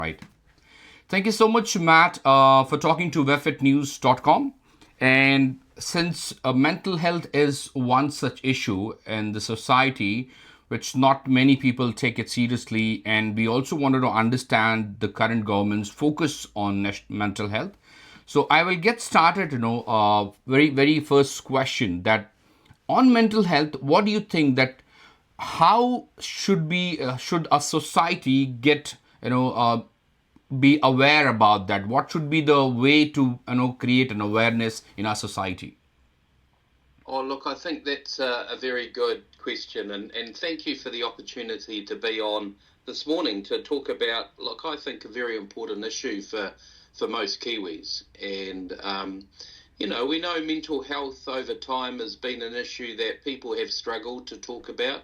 Right. Thank you so much, Matt, for talking to webfitnews.com. And since mental health is one such issue in the society, which not many people take it seriously, and we also wanted to understand the current government's focus on mental health. So I will get started. Very first question that on mental health, what do you think that how should a society get be aware about that? What should be the way to create an awareness in our society? Oh, look, I think that's a very good question, and thank you for the opportunity to be on this morning to talk about, look, I think a very important issue for most Kiwis. And, we know mental health over time has been an issue that people have struggled to talk about.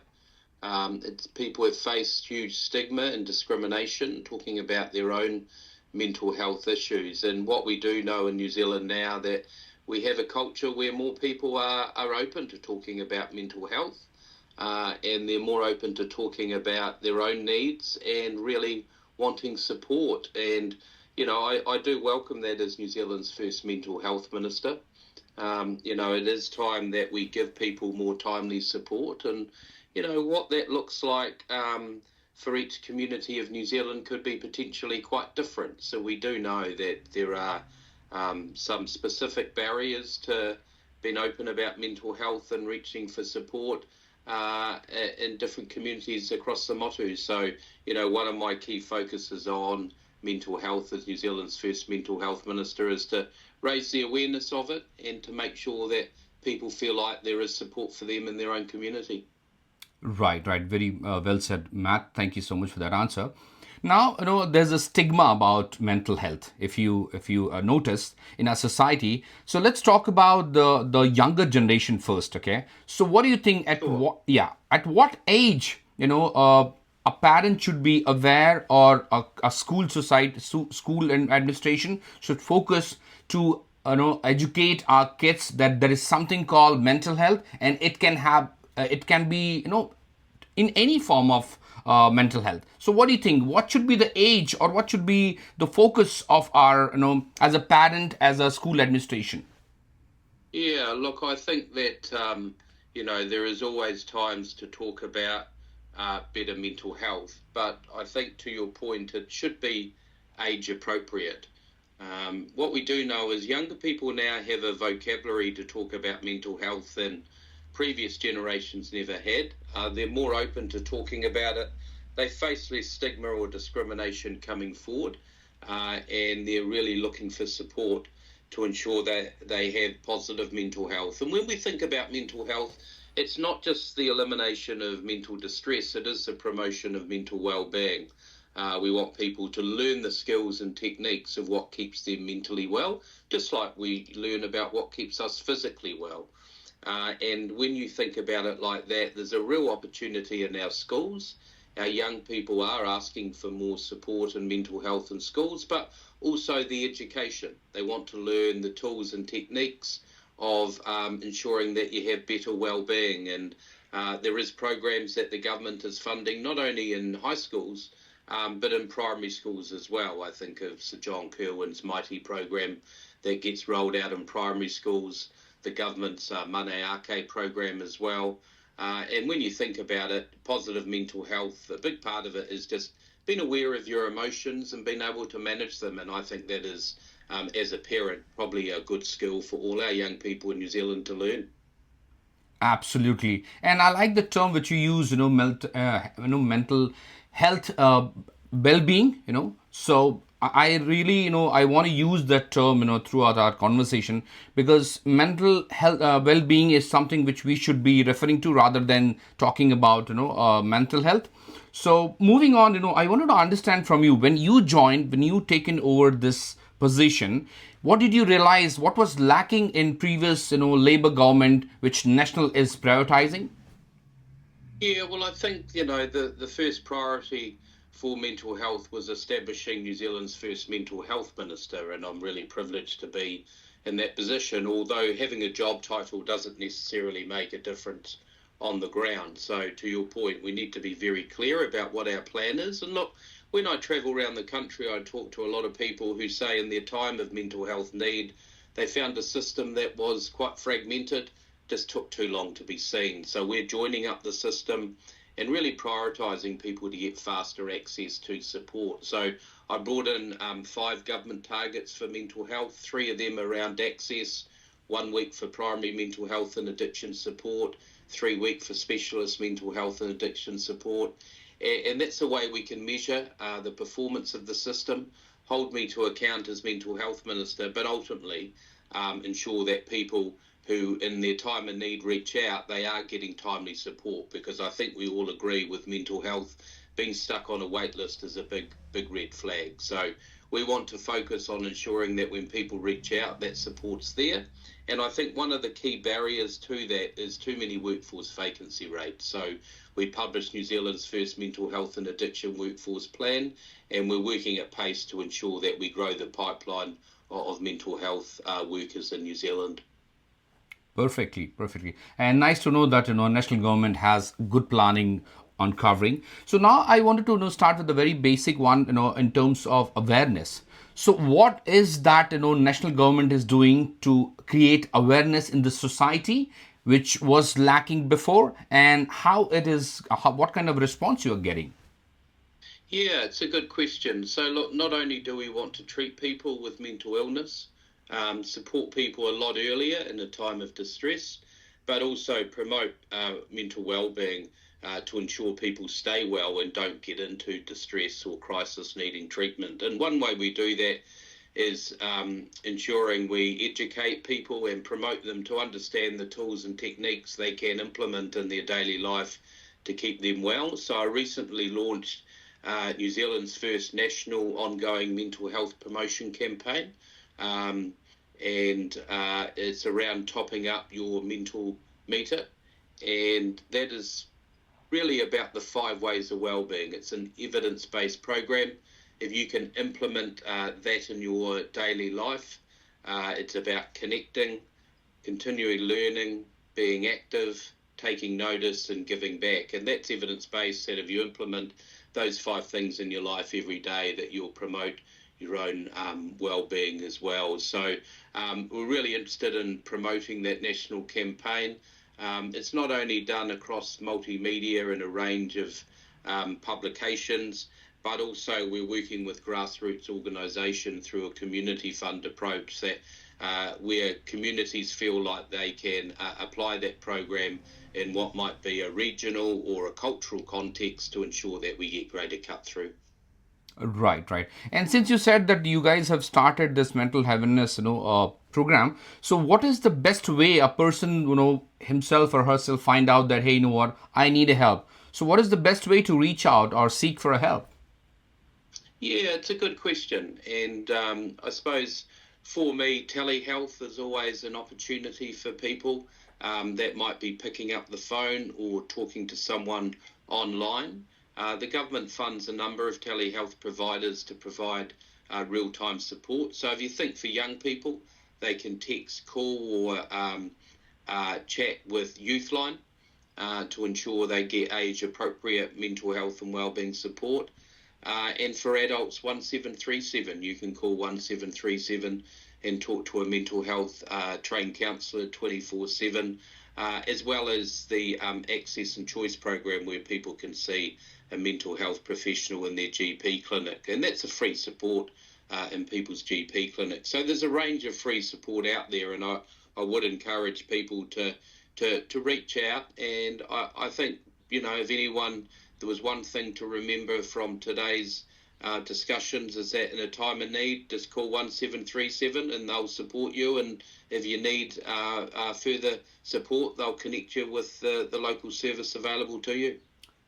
People have faced huge stigma and discrimination talking about their own mental health issues. And what we do know in New Zealand now that we have a culture where more people are open to talking about mental health, and they're more open to talking about their own needs and really wanting support. And, I do welcome that as New Zealand's first mental health minister. It is time that we give people more timely support, and what that looks like for each community of New Zealand could be potentially quite different. So we do know that there are some specific barriers to being open about mental health and reaching for support in different communities across the motu. So, one of my key focuses on mental health as New Zealand's first mental health minister is to raise the awareness of it and to make sure that people feel like there is support for them in their own community. Right. Very well said, Matt. Thank you so much for that answer. Now, there's a stigma about mental health. If you notice in our society, so let's talk about the younger generation first. Okay. So, what do you think? At what age, a parent should be aware, or a school and administration should focus to educate our kids that there is something called mental health, and it can be in any form of mental health. So what do you think, what should be the age, or what should be the focus of our as a parent, as a school administration? Yeah, look, I think that, there is always times to talk about better mental health, but I think to your point, it should be age appropriate. What we do know is younger people now have a vocabulary to talk about mental health than previous generations never had. They're more open to talking about it. They face less stigma or discrimination coming forward, and they're really looking for support to ensure that they have positive mental health. And when we think about mental health, it's not just the elimination of mental distress, it is the promotion of mental well-being. We want people to learn the skills and techniques of what keeps them mentally well, just like we learn about what keeps us physically well. And when you think about it like that, there's a real opportunity in our schools. Our young people are asking for more support in mental health in schools, but also the education. They want to learn the tools and techniques of ensuring that you have better well-being. And there is programs that the government is funding, not only in high schools, but in primary schools as well. I think of Sir John Kirwan's Mighty program that gets rolled out in primary schools, the government's Mane Ake program as well. And when you think about it, positive mental health, a big part of it is just being aware of your emotions and being able to manage them. And I think that is, as a parent, probably a good skill for all our young people in New Zealand to learn. Absolutely. And I like the term which you use, mental health, well-being, So I really, I want to use that term, throughout our conversation, because mental health, well-being is something which we should be referring to rather than talking about, mental health. So moving on, I wanted to understand from you, when you taken over this position, what did you realize, what was lacking in previous, Labour government, which National is prioritizing? Yeah, well, I think, the first priority for mental health was establishing New Zealand's first mental health minister, and I'm really privileged to be in that position, although having a job title doesn't necessarily make a difference on the ground. So to your point, we need to be very clear about what our plan is. And look, when I travel around the country, I talk to a lot of people who say in their time of mental health need, they found a system that was quite fragmented, just took too long to be seen. So we're joining up the system and really prioritising people to get faster access to support. So I brought in 5 government targets for mental health, 3 of them around access, 1 week for primary mental health and addiction support, 3 week for specialist mental health and addiction support. And that's the way we can measure the performance of the system, hold me to account as mental health minister, but ultimately ensure that people who in their time of need reach out, they are getting timely support, because I think we all agree with mental health, being stuck on a wait list is a big red flag. So we want to focus on ensuring that when people reach out, that support's there. And I think one of the key barriers to that is too many workforce vacancy rates. So we published New Zealand's first mental health and addiction workforce plan, and we're working at pace to ensure that we grow the pipeline of mental health workers in New Zealand. Perfectly. And nice to know that, national government has good planning on covering. So now I wanted to, start with the very basic one, in terms of awareness. So what is that, national government is doing to create awareness in the society, which was lacking before, and what kind of response you are getting? Yeah, it's a good question. So look, not only do we want to treat people with mental illness, support people a lot earlier in a time of distress, but also promote mental wellbeing to ensure people stay well and don't get into distress or crisis needing treatment. And one way we do that is ensuring we educate people and promote them to understand the tools and techniques they can implement in their daily life to keep them well. So I recently launched New Zealand's first national ongoing mental health promotion campaign. And it's around topping up your mental meter, and that is really about the 5 ways of wellbeing. It's an evidence-based program. If you can implement that in your daily life, it's about connecting, continually learning, being active, taking notice and giving back. And that's evidence-based, that if you implement those 5 things in your life every day, that you'll promote your own well-being as well. So we're really interested in promoting that national campaign. It's not only done across multimedia and a range of publications, but also we're working with grassroots organisation through a community fund approach that where communities feel like they can apply that program in what might be a regional or a cultural context to ensure that we get greater cut through. Right. And since you said that you guys have started this mental healthness, program, so what is the best way a person, himself or herself find out that, hey, you know what, I need a help? So what is the best way to reach out or seek for a help? Yeah, it's a good question. And I suppose for me, telehealth is always an opportunity for people that might be picking up the phone or talking to someone online. The government funds a number of telehealth providers to provide real-time support. So if you think for young people, they can text, call or chat with Youthline to ensure they get age-appropriate mental health and wellbeing support. And for adults, 1737, you can call 1737 and talk to a mental health trained counsellor 24/7, as well as the Access and Choice program where people can see a mental health professional in their GP clinic. And that's a free support in people's GP clinic. So there's a range of free support out there, and I would encourage people to reach out. And I think, if anyone, there was one thing to remember from today's discussions is that in a time of need, just call 1737 and they'll support you. And if you need further support, they'll connect you with the local service available to you.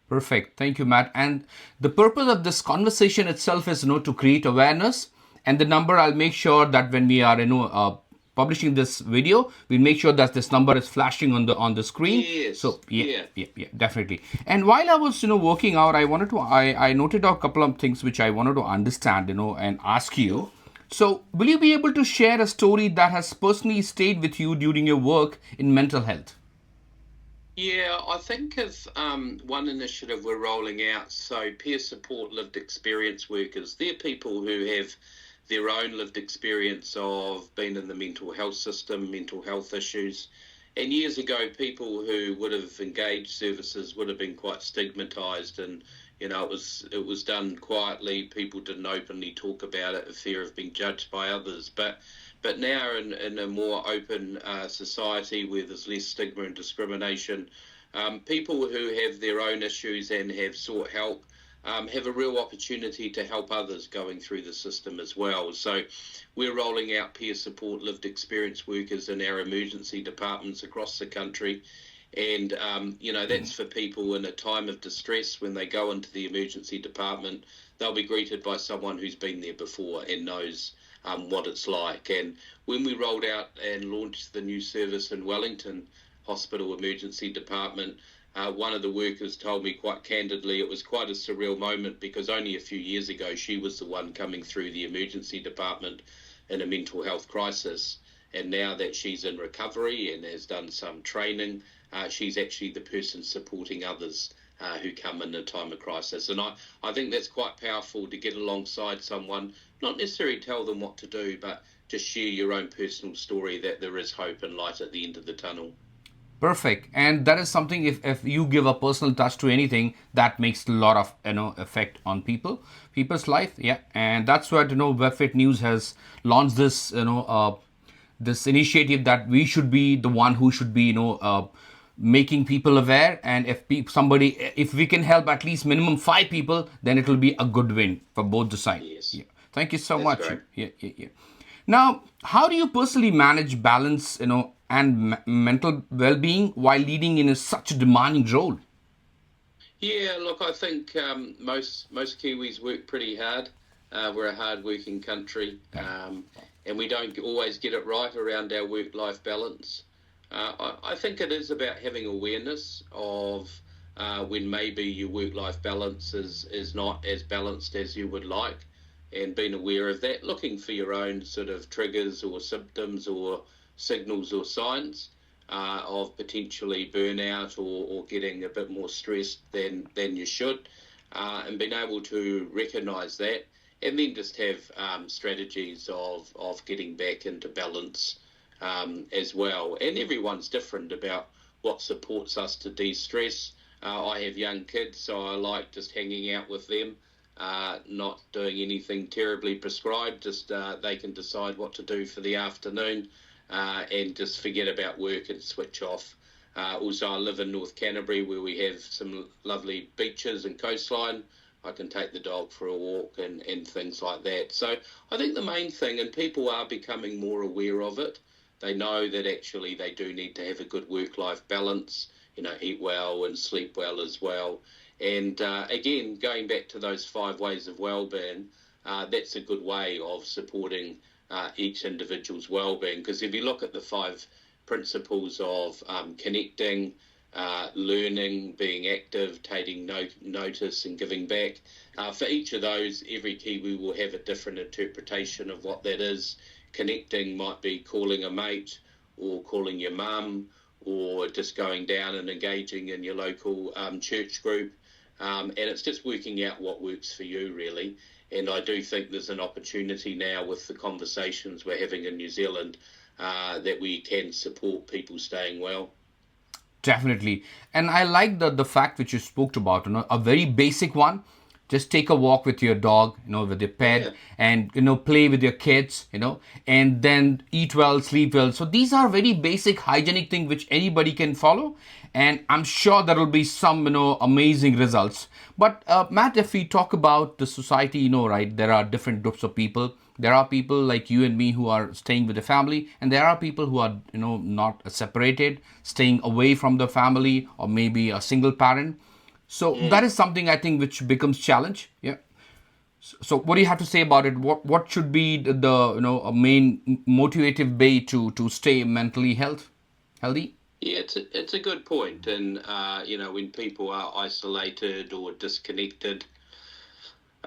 Perfect. Thank you, Matt. And the purpose of this conversation itself is, to create awareness. And the number, I'll make sure that when we are, publishing this video, we'll make sure that this number is flashing on the screen. Yes. So yeah, definitely. And while I was, working out, I noted a couple of things which I wanted to understand, and ask you. Sure. So will you be able to share a story that has personally stayed with you during your work in mental health? Yeah, I think of one initiative we're rolling out. So, peer support lived experience workers. They're people who have their own lived experience of being in the mental health system, mental health issues. And years ago, people who would have engaged services would have been quite stigmatised, and it was done quietly. People didn't openly talk about it, a fear of being judged by others. But now in a more open society where there's less stigma and discrimination, people who have their own issues and have sought help have a real opportunity to help others going through the system as well. So we're rolling out peer support lived experience workers in our emergency departments across the country. And, that's for people in a time of distress. When they go into the emergency department, they'll be greeted by someone who's been there before and knows what it's like. And when we rolled out and launched the new service in Wellington Hospital Emergency Department, one of the workers told me quite candidly it was quite a surreal moment, because only a few years ago she was the one coming through the emergency department in a mental health crisis. And now that she's in recovery and has done some training, she's actually the person supporting others who come in a time of crisis. And I think that's quite powerful, to get alongside someone, not necessarily tell them what to do, but just share your own personal story, that there is hope and light at the end of the tunnel. Perfect. And that is something, if you give a personal touch to anything, that makes a lot of effect on people's life. Yeah. And that's what Webfit News has launched this this initiative, that we should be the one who should be making people aware. And if we can help at least minimum 5 people, then it will be a good win for both the side. Yes, Yeah. Thank you so that's much. great. Yeah, yeah, yeah. Now, how do you personally manage balance, and mental well-being while leading in such a demanding role? Yeah, look, I think most Kiwis work pretty hard. We're a hard-working country, and we don't always get it right around our work-life balance. I think it is about having awareness of when maybe your work-life balance is not as balanced as you would like, and being aware of that, looking for your own sort of triggers or symptoms or signals or signs of potentially burnout, or getting a bit more stressed than you should, and being able to recognise that, and then just have strategies of getting back into balance as well. And everyone's different about what supports us to de-stress. I have young kids, so I like just hanging out with them, not doing anything terribly prescribed, just they can decide what to do for the afternoon, and just forget about work and switch off. Also, I live in North Canterbury, where we have some lovely beaches and coastline. I can take the dog for a walk and things like that. So I think the main thing, and people are becoming more aware of it, they know that actually they do need to have a good work-life balance, eat well and sleep well as well. And again, going back to those 5 ways of well-being, that's a good way of supporting each individual's well-being. Because if you look at the 5 principles of connecting, learning, being active, taking notice and giving back, for each of those, every Kiwi will have a different interpretation of what that is. Connecting might be calling a mate, or calling your mum, or just going down and engaging in your local church group. And it's just working out what works for you, really. And I do think there's an opportunity now, with the conversations we're having in New Zealand, that we can support people staying well. Definitely. And I like the fact which you spoke about, a very basic one. Just take a walk with your dog, with your pet, Yeah. and, play with your kids, and then eat well, sleep well. So these are very basic hygienic things which anybody can follow. And I'm sure there will be some, amazing results. But Matt, if we talk about the society, right, there are different groups of people. There are people like you and me who are staying with the family, and there are people who are, not separated, staying away from the family, or maybe a single parent. So that is something I think which becomes challenge. Yeah. So what do you have to say about it? What should be the a main motivative way to stay mentally healthy? Yeah, it's a good point. And, when people are isolated or disconnected,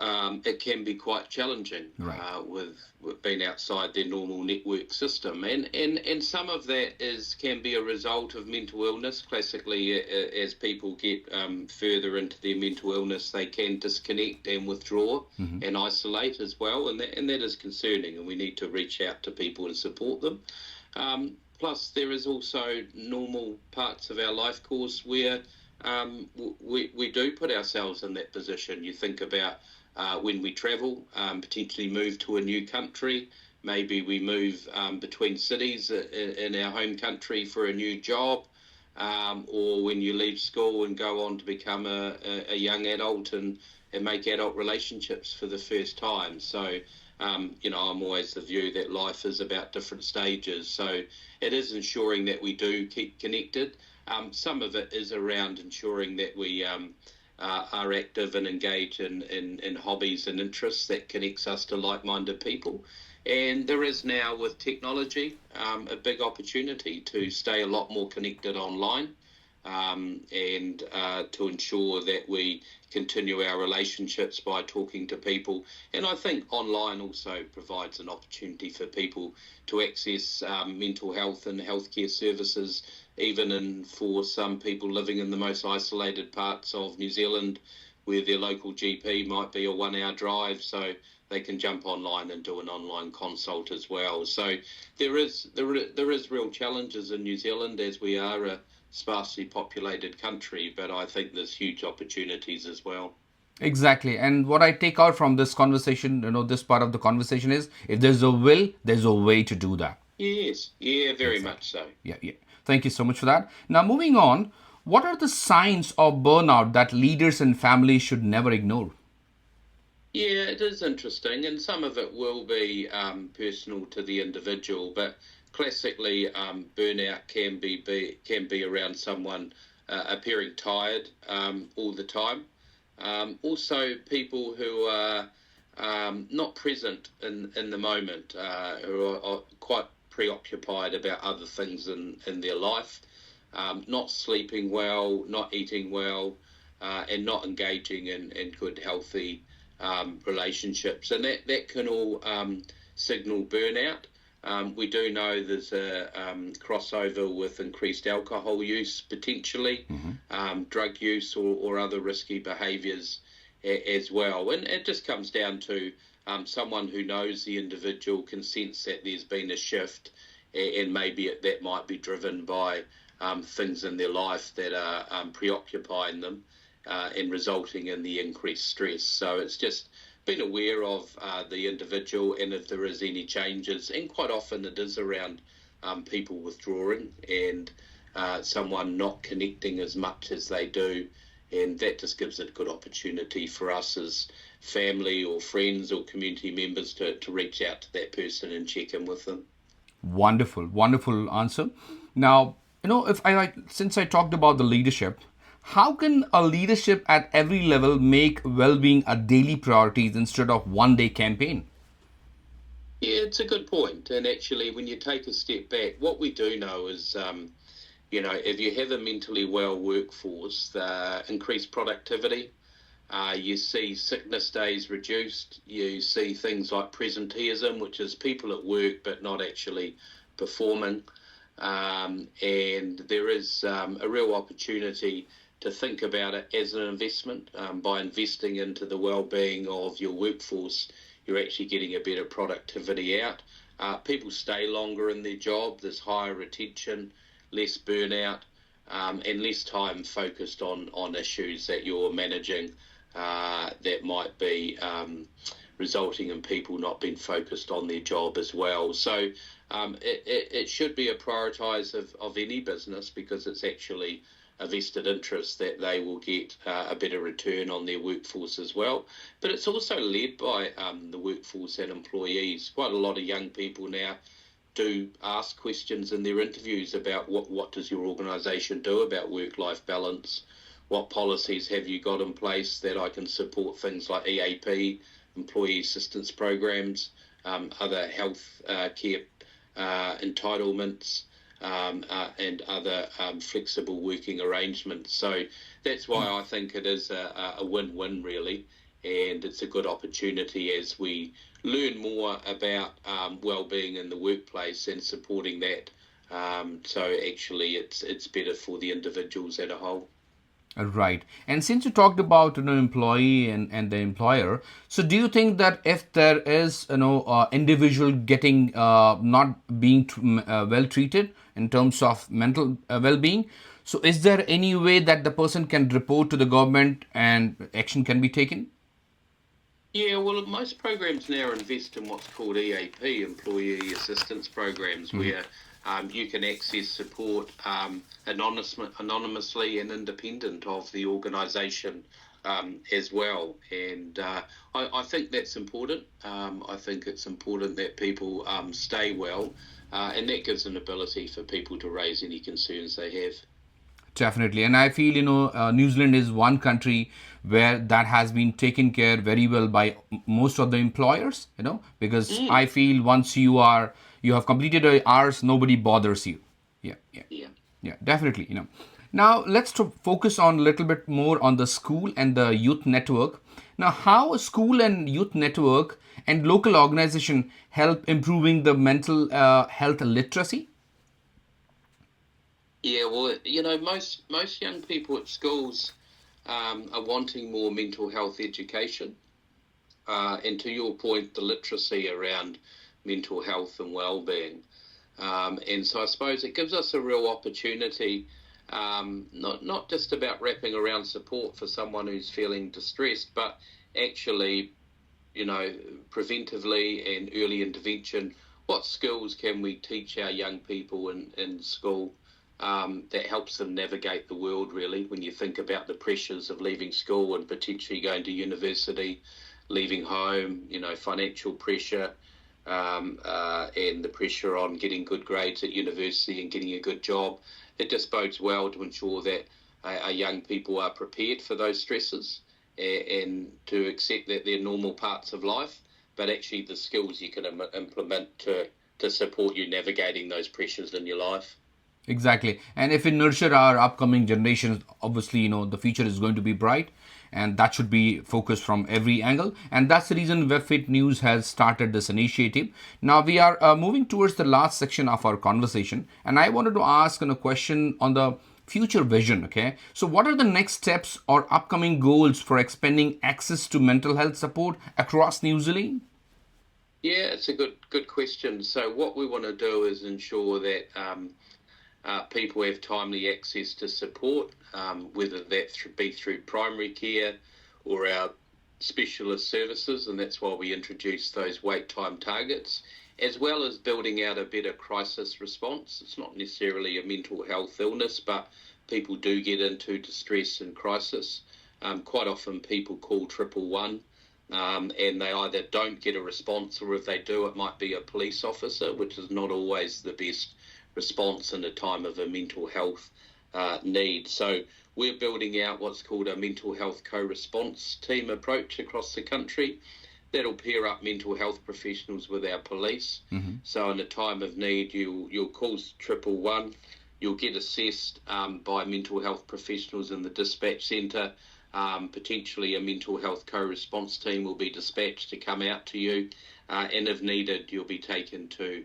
it can be quite challenging Right. with being outside their normal network system, and some of that can be a result of mental illness. Classically, as people get further into their mental illness, they can disconnect and withdraw and isolate as well, and that is concerning, and we need to reach out to people and support them. Plus, there is also normal parts of our life course where we do put ourselves in that position. You think about when we travel, potentially move to a new country. Maybe we move between cities in our home country for a new job, or when you leave school and go on to become a young adult and make adult relationships for the first time. So, I'm always the view that life is about different stages. So it is ensuring that we do keep connected. Some of it is around ensuring that we are active and engage in hobbies and interests that connects us to like-minded people. And there is now, with technology, a big opportunity to stay a lot more connected online, and to ensure that we continue our relationships by talking to people. And I think online also provides an opportunity for people to access mental health and healthcare services, even for some people living in the most isolated parts of New Zealand, where their local GP might be a 1-hour drive. So they can jump online and do an online consult as well. So there is real challenges in New Zealand, as we are a sparsely populated country, but I think there's huge opportunities as well. Exactly. And what I take out from this conversation, this part of the conversation is, if there's a will, there's a way to do that. Yes, yeah, very Exactly. much so. Yeah, yeah. Thank you so much for that. Now, moving on, what are the signs of burnout that leaders and families should never ignore? Yeah, it is interesting, and some of it will be personal to the individual, but classically, burnout can be around someone appearing tired all the time. Also, people who are not present in the moment, who are quite preoccupied about other things in their life, not sleeping well, not eating well, and not engaging in good, healthy relationships. And that can all signal burnout. We do know there's a crossover with increased alcohol use, potentially, drug use, or other risky behaviours as well. And it just comes down to someone who knows the individual can sense that there's been a shift, and maybe that might be driven by things in their life that are preoccupying them, and resulting in the increased stress. So it's just being aware of the individual, and if there is any changes, and quite often it is around people withdrawing and someone not connecting as much as they do, and that just gives it a good opportunity for us as family or friends or community members to reach out to that person and check in with them. Wonderful, wonderful answer. Now, if I since I talked about the leadership, how can a leadership at every level make well-being a daily priority instead of one-day campaign? Yeah, it's a good point. And actually, when you take a step back, what we do know is, if you have a mentally well workforce, increased productivity, you see sickness days reduced, you see things like presenteeism, which is people at work but not actually performing. And there is a real opportunity to think about it as an investment. By investing into the well-being of your workforce, you're actually getting a better productivity out. People stay longer in their job, there's higher retention, less burnout, and less time focused on issues that you're managing that might be resulting in people not being focused on their job as well. So it should be a prioritise of any business, because it's actually a vested interest that they will get a better return on their workforce as well. But it's also led by the workforce and employees. Quite a lot of young people now do ask questions in their interviews about what does your organisation do about work-life balance? What policies have you got in place that I can support things like EAP, employee assistance programs, other health care entitlements, and other flexible working arrangements. So that's why I think it is a win-win, really. and it's a good opportunity as we learn more about wellbeing in the workplace and supporting that. So actually, it's better for the individuals as a whole. Right. And since you talked about employee and the employer, so do you think that if there is individual getting not being well treated in terms of mental well-being, so is there any way that the person can report to the government and action can be taken? Yeah, well, most programs now invest in what's called EAP, Employee Assistance Programs, where you can access support anonymously and independent of the organisation as well. And I think that's important. I think it's important that people stay well, and that gives an ability for people to raise any concerns they have. Definitely. And I feel, New Zealand is one country where that has been taken care very well by most of the employers, because I feel once you have completed your hours, nobody bothers you. Yeah, yeah, Yeah. yeah, definitely, Now, let's focus on a little bit more on the school and the youth network. Now, how a school and youth network and local organization help improving the mental health literacy? Yeah, well, most young people at schools are wanting more mental health education. And to your point, the literacy around mental health and well-being. And so I suppose it gives us a real opportunity, not just about wrapping around support for someone who's feeling distressed, but actually, preventively and early intervention. What skills can we teach our young people in school that helps them navigate the world, really, when you think about the pressures of leaving school and potentially going to university, leaving home, financial pressure, and the pressure on getting good grades at university and getting a good job. It just bodes well to ensure that our young people are prepared for those stresses and to accept that they're normal parts of life, but actually the skills you can implement to support you navigating those pressures in your life. Exactly. And if we nurture our upcoming generations, obviously, the future is going to be bright, and that should be focused from every angle. And that's the reason Webfit News has started this initiative. Now, we are moving towards the last section of our conversation, and I wanted to ask a question on the future vision. Okay. So, what are the next steps or upcoming goals for expanding access to mental health support across New Zealand? Yeah, it's a good question. So what we want to do is ensure that people have timely access to support, whether that be through primary care or our specialist services, and that's why we introduced those wait time targets, as well as building out a better crisis response. It's not necessarily a mental health illness, but people do get into distress and crisis. Quite often people call 111, and they either don't get a response, or if they do, it might be a police officer, which is not always the best response in a time of a mental health need. So we're building out what's called a mental health co-response team approach across the country that'll pair up mental health professionals with our police. Mm-hmm. So in a time of need, you'll call 111, you'll get assessed by mental health professionals in the dispatch centre. Potentially a mental health co-response team will be dispatched to come out to you, and if needed, you'll be taken to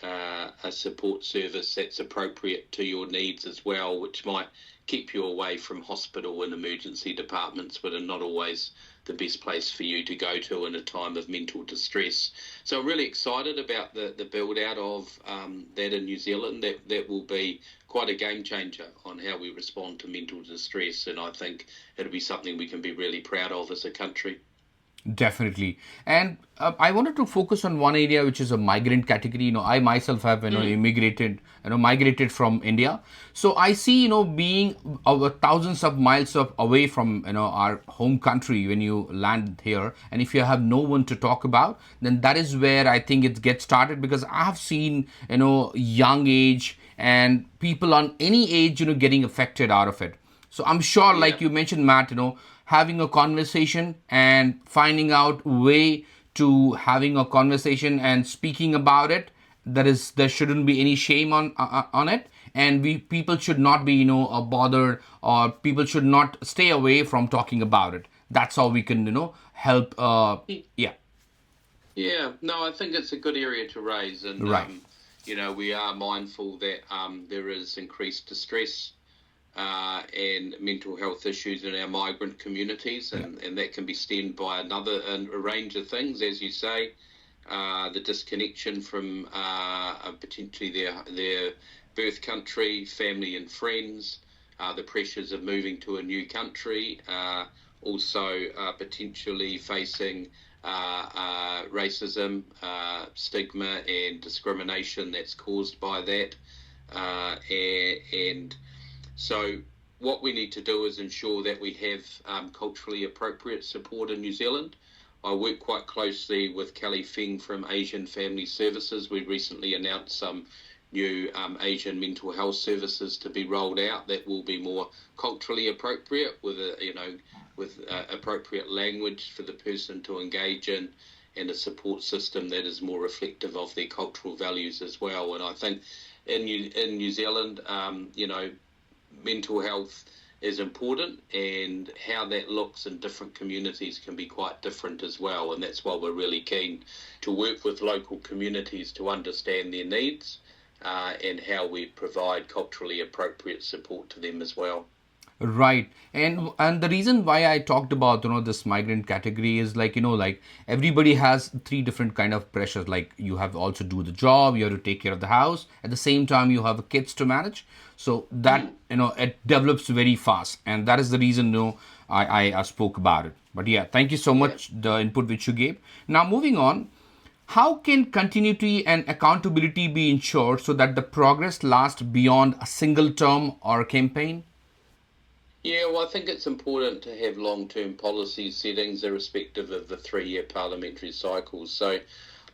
a support service that's appropriate to your needs as well, which might keep you away from hospital and emergency departments, but are not always the best place for you to go to in a time of mental distress. So I'm really excited about the build out of that in New Zealand. That will be quite a game changer on how we respond to mental distress, and I think it'll be something we can be really proud of as a country. Definitely. And I wanted to focus on one area, which is a migrant category. I myself have, migrated from India. So I see, being thousands of miles away from, our home country when you land here. And if you have no one to talk about, then that is where I think it gets started, because I have seen, young age and people on any age, getting affected out of it. So I'm sure, like you mentioned, Matt, having a conversation and finding out way to having a conversation and speaking about it, there shouldn't be any shame on it, and people should not be bothered, or people should not stay away from talking about it. that's how we can help. Yeah, Yeah, no, I think it's a good area to raise, and right. we are mindful that there is increased distress and mental health issues in our migrant communities, Yeah, and that can be stemmed by a range of things, as you say, the disconnection from potentially their birth country, family and friends, the pressures of moving to a new country, also potentially facing racism, stigma and discrimination that's caused by that, and so what we need to do is ensure that we have culturally appropriate support in New Zealand. I work quite closely with Kelly Feng from Asian Family Services. We recently announced some new Asian mental health services to be rolled out that will be more culturally appropriate with appropriate language for the person to engage in, and a support system that is more reflective of their cultural values as well. And I think in New Zealand, mental health is important, and how that looks in different communities can be quite different as well, and that's why we're really keen to work with local communities to understand their needs and how we provide culturally appropriate support to them as well. Right. And the reason why I talked about this migrant category is like like everybody has three different kind of pressures. Like you have to also do the job, you have to take care of the house. At the same time, you have kids to manage. So that it develops very fast, and that is the reason I spoke about it. But yeah, thank you so Yeah. much the input which you gave. Now moving on, how can continuity and accountability be ensured so that the progress lasts beyond a single term or campaign? Yeah, well, I think it's important to have long-term policy settings irrespective of the three-year parliamentary cycles. So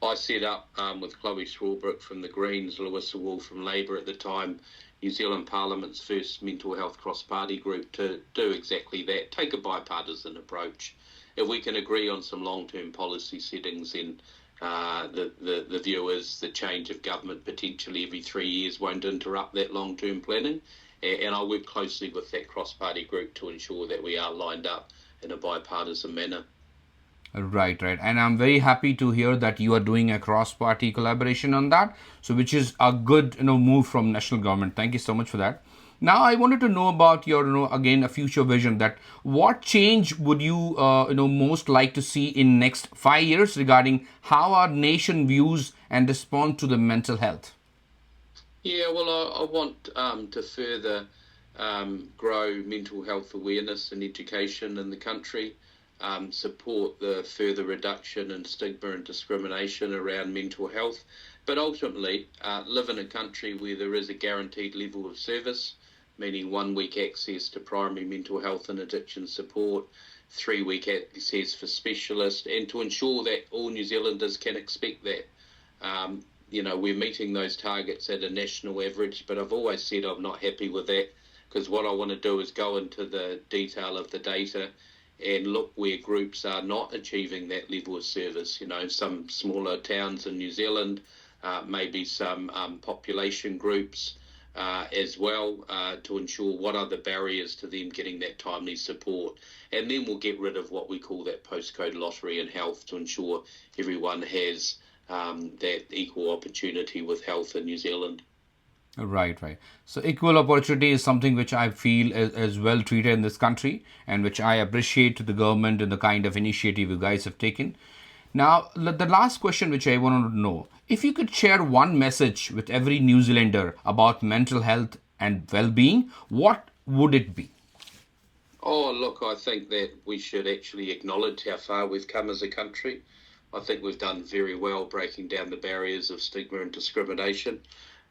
I set up with Chloe Swarbrick from the Greens, Lewis Wall from Labour at the time, New Zealand Parliament's first mental health cross-party group to do exactly that, take a bipartisan approach. If we can agree on some long-term policy settings, then the view is the change of government potentially every 3 years won't interrupt that long-term planning. And I work closely with that cross-party group to ensure that we are lined up in a bipartisan manner. Right, right. And I'm very happy to hear that you are doing a cross-party collaboration on that. So, which is a good, move from national government. Thank you so much for that. Now, I wanted to know about your, again, a future vision that what change would you, most like to see in next 5 years regarding how our nation views and responds to the mental health? Yeah, well, I want to further grow mental health awareness and education in the country, support the further reduction in stigma and discrimination around mental health, but ultimately live in a country where there is a guaranteed level of service, meaning 1 week access to primary mental health and addiction support, 3 week access for specialists, and to ensure that all New Zealanders can expect that. We're meeting those targets at a national average, but I've always said I'm not happy with that, because what I want to do is go into the detail of the data and look where groups are not achieving that level of service. Some smaller towns in New Zealand, maybe some population groups as well, to ensure what are the barriers to them getting that timely support. And then we'll get rid of what we call that postcode lottery in health to ensure everyone has that equal opportunity with health in New Zealand. Right, right. So equal opportunity is something which I feel is well treated in this country, and which I appreciate to the government and the kind of initiative you guys have taken. Now, the last question which I wanted to know, if you could share one message with every New Zealander about mental health and well-being, what would it be? Oh, look, I think that we should actually acknowledge how far we've come as a country. I think we've done very well breaking down the barriers of stigma and discrimination.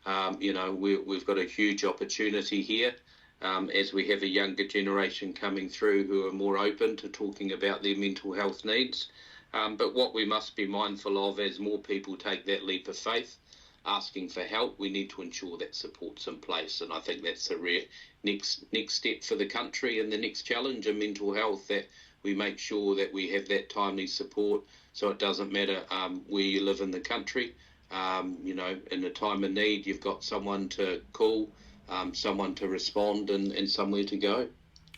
We've got a huge opportunity here as we have a younger generation coming through who are more open to talking about their mental health needs. But what we must be mindful of as more people take that leap of faith, asking for help, we need to ensure that support's in place. And I think that's the next step for the country, and the next challenge in mental health, that we make sure that we have that timely support, so it doesn't matter where you live in the country. In a time of need, you've got someone to call, someone to respond, and somewhere to go.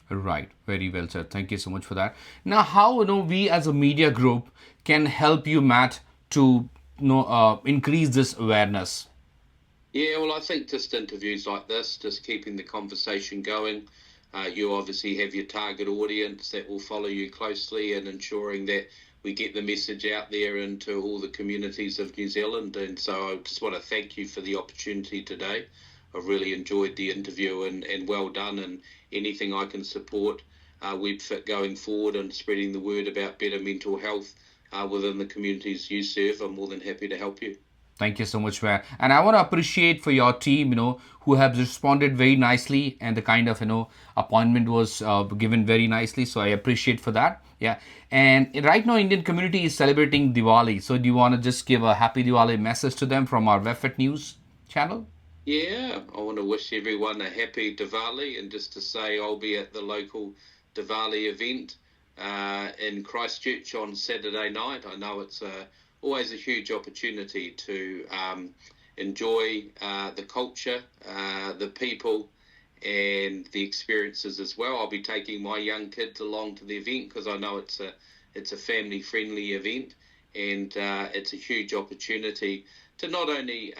Right, very well said. Thank you so much for that. Now, how we as a media group can help you, Matt, to increase this awareness? Yeah, well, I think just interviews like this, just keeping the conversation going. You obviously have your target audience that will follow you closely, and ensuring that we get the message out there into all the communities of New Zealand. And so I just want to thank you for the opportunity today. I've really enjoyed the interview, and well done. And anything I can support Webfit going forward and spreading the word about better mental health within the communities you serve, I'm more than happy to help you. Thank you so much, Matt. And I want to appreciate for your team, who have responded very nicely, and the kind of, appointment was given very nicely. So I appreciate for that. Yeah. And right now, Indian community is celebrating Diwali. So do you want to just give a happy Diwali message to them from our Webfit News channel? Yeah, I want to wish everyone a happy Diwali, and just to say I'll be at the local Diwali event in Christchurch on Saturday night. I know it's always a huge opportunity to enjoy the culture, the people, and the experiences as well. I'll be taking my young kids along to the event because I know it's a family friendly event, and it's a huge opportunity to not only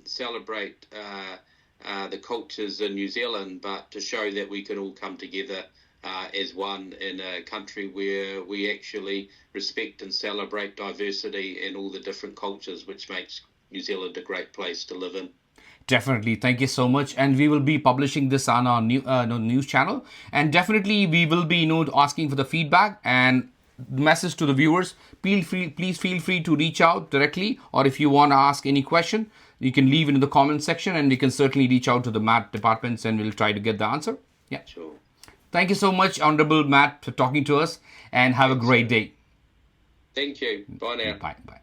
celebrate the cultures in New Zealand, but to show that we can all come together as one in a country where we actually respect and celebrate diversity and all the different cultures, which makes New Zealand a great place to live in. Definitely. Thank you so much. And we will be publishing this on our news channel. And definitely we will be, asking for the feedback and message to the viewers. Please feel free to reach out directly. Or if you want to ask any question, you can leave it in the comment section, and you can certainly reach out to the Matt departments, and we'll try to get the answer. Yeah. Sure. Thank you so much, Honorable Matt, for talking to us, and have a great day. Thank you. Bye now. Bye. Bye.